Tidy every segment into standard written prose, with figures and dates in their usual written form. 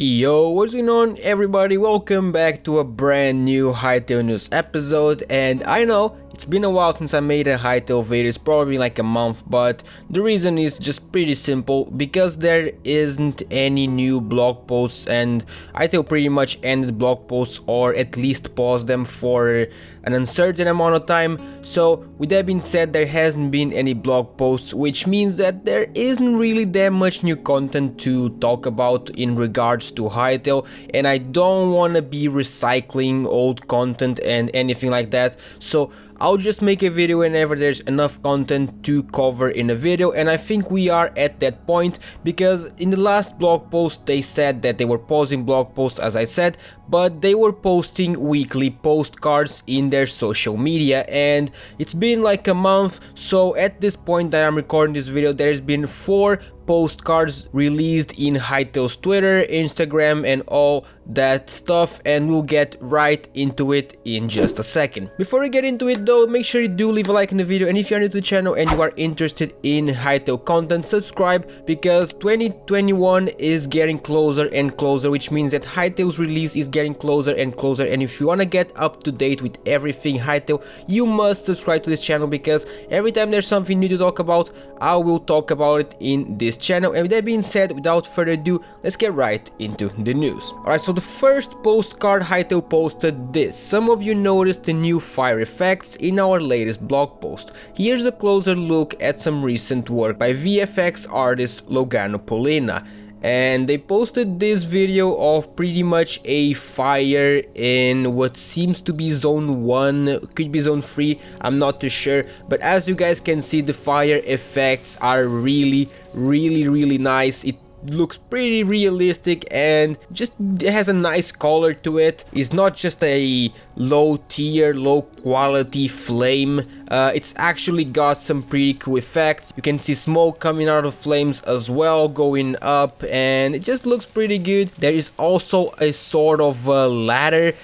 Yo, what's going on everybody? Welcome back to a brand new Hytale news episode. And I know it's been a while since I made a Hytale video, it's probably like a month, but the reason is just pretty simple, because there isn't any new blog posts and Hytale pretty much ended blog posts, or at least paused them for an uncertain amount of time. So with that being said, there hasn't been any blog posts, which means that there isn't really that much new content to talk about in regards to Hytale, and I don't want to be recycling old content and anything like that. So I'll just make a video whenever there's enough content to cover in a video, and I think we are at that point, because in the last blog post they said that they were pausing blog posts, as I said, but they were posting weekly postcards in their social media, and it's been like a month. So at this point that I'm recording this video, there's been 4 postcards released in Hytale's Twitter, Instagram and all that stuff, and we'll get right into it in just a second. Before we get into it though, make sure you do leave a like in the video, and if you're new to the channel and you are interested in Hytale content, subscribe, because 2021 is getting closer and closer, which means that Hytale's release is getting closer and closer, and if you want to get up to date with everything Hytale, you must subscribe to this channel, because every time there's something new to talk about, I will talk about it in this channel. And with that being said, without further ado, let's get right into the news. Alright, so the first postcard Hytale posted this. Some of you noticed the new fire effects in our latest blog post. Here's a closer look at some recent work by VFX artist Logano Polina. And they posted this video of pretty much a fire in what seems to be zone 1, could be zone 3, I'm not too sure, but as you guys can see, the fire effects are really nice. It looks pretty realistic and just it has a nice color to it. It's not just a low tier, low quality flame. It's actually got some pretty cool effects. You can see smoke coming out of flames as well, going up, and it just looks pretty good. There is also a sort of ladder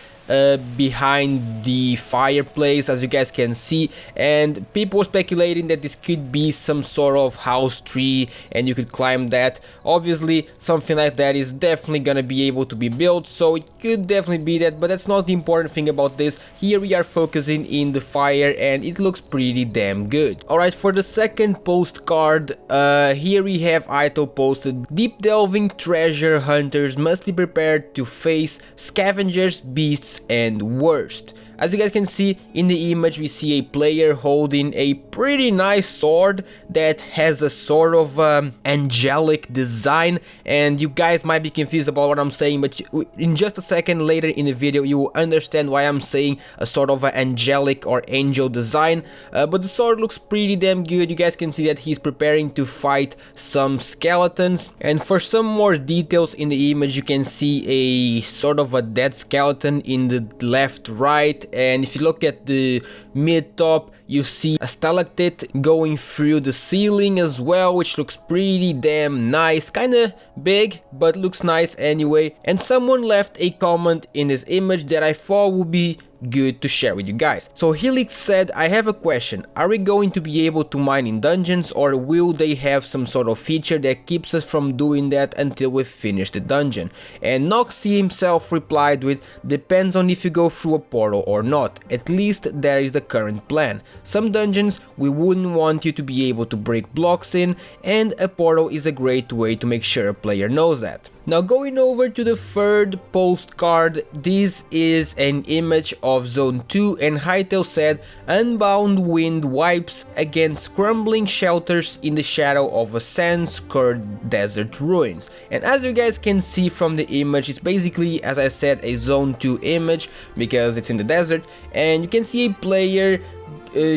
behind the fireplace, as you guys can see, and people were speculating that this could be some sort of house tree and you could climb that. Obviously something like that is definitely gonna be able to be built, so it could definitely be that, but that's not the important thing about this. Here we are focusing in the fire and it looks pretty damn good. Alright, for the second postcard, here we have Hytale posted: deep delving treasure hunters must be prepared to face scavengers, beasts and worst. As you guys can see in the image, we see a player holding a pretty nice sword that has a sort of angelic design, and you guys might be confused about what I'm saying, but in just a second later in the video you will understand why I'm saying a sort of angelic or angel design. But the sword looks pretty damn good. You guys can see that he's preparing to fight some skeletons, and for some more details in the image you can see a sort of a dead skeleton in the left, right, and if you look at the mid top you see a stalactite going through the ceiling as well, which looks pretty damn nice. Kinda big, but looks nice anyway. And someone left a comment in this image that I thought would be good to share with you guys. So Helix said, I have a question. Are we going to be able to mine in dungeons, or will they have some sort of feature that keeps us from doing that until we finish the dungeon? And Noxy himself replied with, depends on if you go through a portal or not. At least that is the current plan. Some dungeons we wouldn't want you to be able to break blocks in, and a portal is a great way to make sure a player knows that. Now going over to the third postcard, this is an image of Zone 2, and Hytale said, unbound wind wipes against crumbling shelters in the shadow of a sand-scored desert ruins. And as you guys can see from the image, it's basically, as I said, a Zone 2 image because it's in the desert, and you can see a player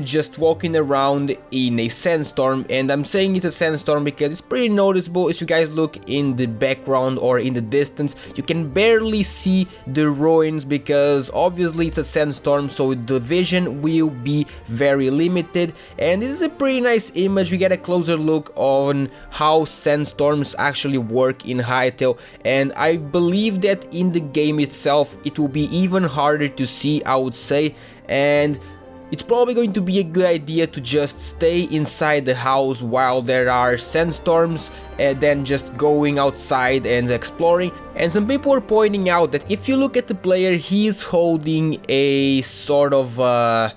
just walking around in a sandstorm, and I'm saying it's a sandstorm because it's pretty noticeable. If you guys look in the background or in the distance, you can barely see the ruins because obviously it's a sandstorm, so the vision will be very limited. And this is a pretty nice image. We get a closer look on how sandstorms actually work in Hytale, and I believe that in the game itself it will be even harder to see, I would say. And it's probably going to be a good idea to just stay inside the house while there are sandstorms, and then just going outside and exploring. And some people are pointing out that if you look at the player, he's holding a sort of a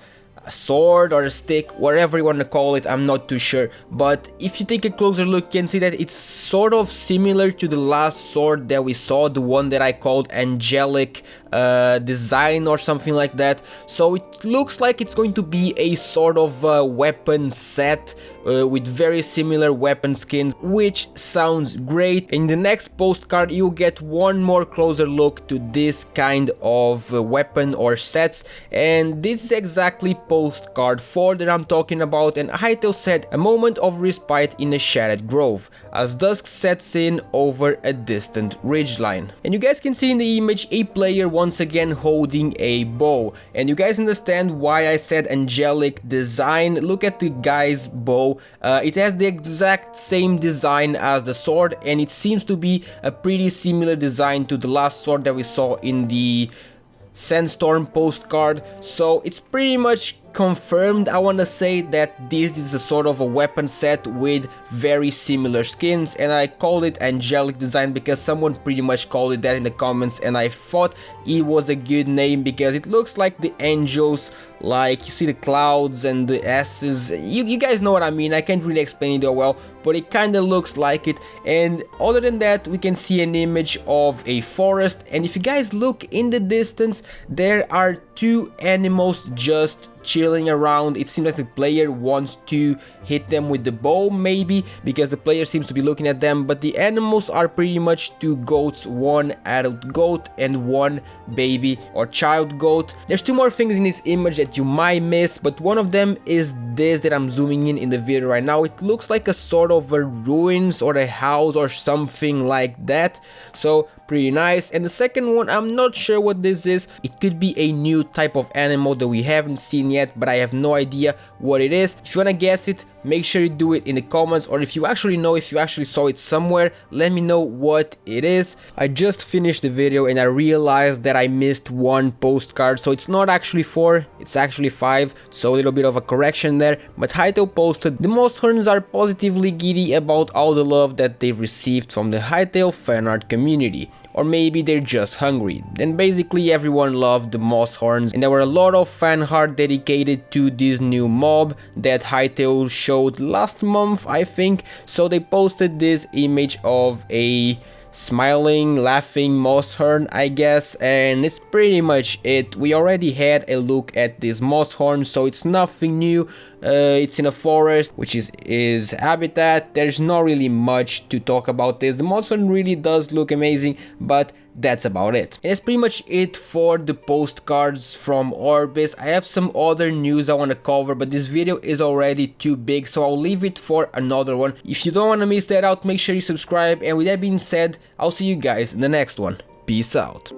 sword or a stick, whatever you want to call it, I'm not too sure. But if you take a closer look, you can see that it's sort of similar to the last sword that we saw, the one that I called angelic design or something like that. So it looks like it's going to be a sort of weapon set with very similar weapon skins, which sounds great. In the next postcard you'll get one more closer look to this kind of weapon or sets, and this is exactly postcard 4 that I'm talking about. And Hytale said, a moment of respite in a shattered grove as dusk sets in over a distant ridgeline. And you guys can see in the image a player once again holding a bow, and you guys understand why I said angelic design. Look at the guy's bow. It has the exact same design as the sword, and it seems to be a pretty similar design to the last sword that we saw in the sandstorm postcard. So it's pretty much confirmed, I want to say, that this is a sort of a weapon set with very similar skins, and I called it angelic design because someone pretty much called it that in the comments, and I thought it was a good name because it looks like the angels, like you see the clouds and the S's. You guys know what I mean. I can't really explain it well, but it kind of looks like it. And other than that, we can see an image of a forest, and if you guys look in the distance, there are two animals just chilling around. It seems like the player wants to hit them with the bow, maybe, because the player seems to be looking at them. But the animals are pretty much two goats, one adult goat and one baby or child goat. There's two more things in this image that you might miss, but one of them is this that I'm zooming in the video right now. It looks like a sort of a ruins or a house or something like that, so pretty nice. And the second one, I'm not sure what this is. It could be a new type of animal that we haven't seen yet, but I have no idea what it is. If you wanna guess it, make sure you do it in the comments, or if you actually know, if you actually saw it somewhere, let me know what it is. I just finished the video and I realized that I missed one postcard, so it's not actually 4, it's actually 5, so a little bit of a correction there. But Hytale posted, the Mosshorns are positively giddy about all the love that they've received from the Hytale fanart community. Or maybe they're just hungry. Then basically everyone loved the Mosshorns, and there were a lot of fan art dedicated to this new mob that Hytale showed last month, I think. So they posted this image of a smiling, laughing Mosshorn, I guess, and it's pretty much it. We already had a look at this Mosshorn, so it's nothing new. It's in a forest, which is his habitat. There's not really much to talk about this. The Mosshorn really does look amazing, but that's about it. And that's pretty much it for the postcards from Orbis. I have some other news I want to cover, but this video is already too big, so I'll leave it for another one. If you don't want to miss that out, make sure you subscribe, and with that being said, I'll see you guys in the next one. Peace out.